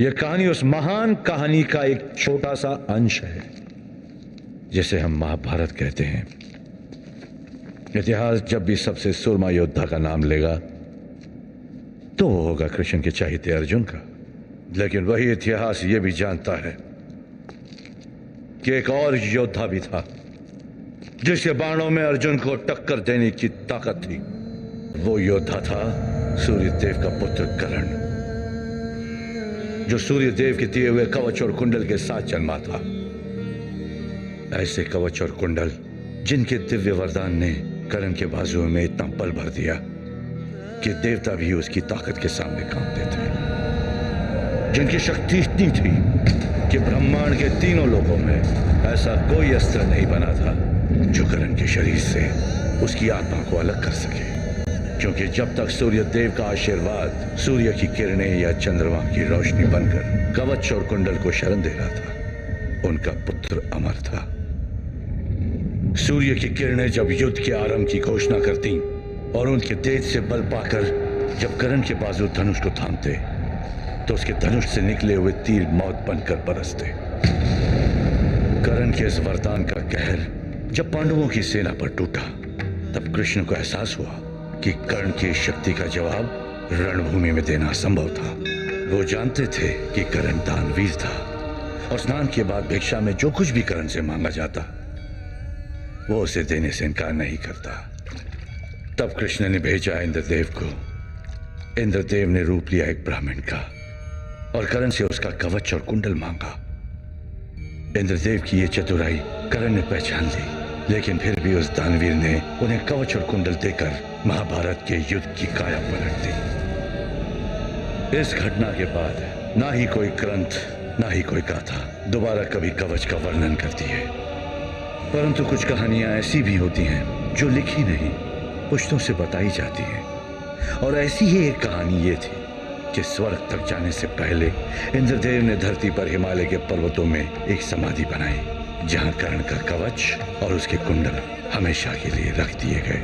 यह कहानी उस महान कहानी का एक छोटा सा अंश है जिसे हम महाभारत कहते हैं। इतिहास जब भी सबसे सूरमा योद्धा का नाम लेगा तो वो होगा कृष्ण के चाहते अर्जुन का। लेकिन वही इतिहास ये भी जानता है कि एक और योद्धा भी था जिसके बाणों में अर्जुन को टक्कर देने की ताकत थी। वो योद्धा था सूर्यदेव का पुत्र कर्ण, जो सूर्यदेव के दिए हुए कवच और कुंडल के साथ जन्मा था। ऐसे कवच और कुंडल जिनके दिव्य वरदान ने कर्ण के बाजुओं में इतना बल भर दिया कि देवता भी उसकी ताकत के सामने कांपते थे, जिनकी शक्ति इतनी थी कि ब्रह्मांड के तीनों लोकों में ऐसा कोई अस्त्र नहीं बना था जो कर्ण के शरीर से उसकी आत्मा को अलग कर सके। क्योंकि जब तक सूर्य देव का आशीर्वाद सूर्य की किरणें या चंद्रमा की रोशनी बनकर कवच और कुंडल को शरण दे रहा था, उनका पुत्र अमर था। सूर्य की किरणें जब युद्ध के आरंभ की घोषणा करती और उनके तेज से बल पाकर जब कर्ण के बाजू धनुष को थामते तो उसके धनुष से निकले हुए तीर मौत बनकर बरसते। कर्ण के इस वरदान का कहर जब पांडवों की सेना पर टूटा तब कृष्ण को एहसास हुआ कि कर्ण की शक्ति का जवाब रणभूमि में देना असंभव था। वो जानते थे कि कर्ण दानवीर था और स्नान के बाद भिक्षा में जो कुछ भी कर्ण से मांगा जाता वो उसे देने से इनकार नहीं करता। तब कृष्ण ने भेजा इंद्रदेव को। इंद्रदेव ने रूप लिया एक ब्राह्मण का और कर्ण से उसका कवच और कुंडल मांगा। इंद्रदेव की ये चतुराई कर्ण ने पहचान ली, लेकिन फिर भी उस दानवीर ने उन्हें कवच और कुंडल देकर महाभारत के युद्ध की काया पलट दी। इस घटना के बाद ना ही कोई ग्रंथ ना ही कोई गाथा दोबारा कभी कवच का वर्णन करती है, परंतु कुछ कहानियां ऐसी भी होती हैं जो लिखी नहीं पुश्तों से बताई जाती हैं। और ऐसी ही एक कहानी ये थी कि स्वर्ग तक जाने से पहले इंद्रदेव ने धरती पर हिमालय के पर्वतों में एक समाधि बनाई जहां कर्ण का कवच और उसके कुंडल हमेशा के लिए रख दिए गए।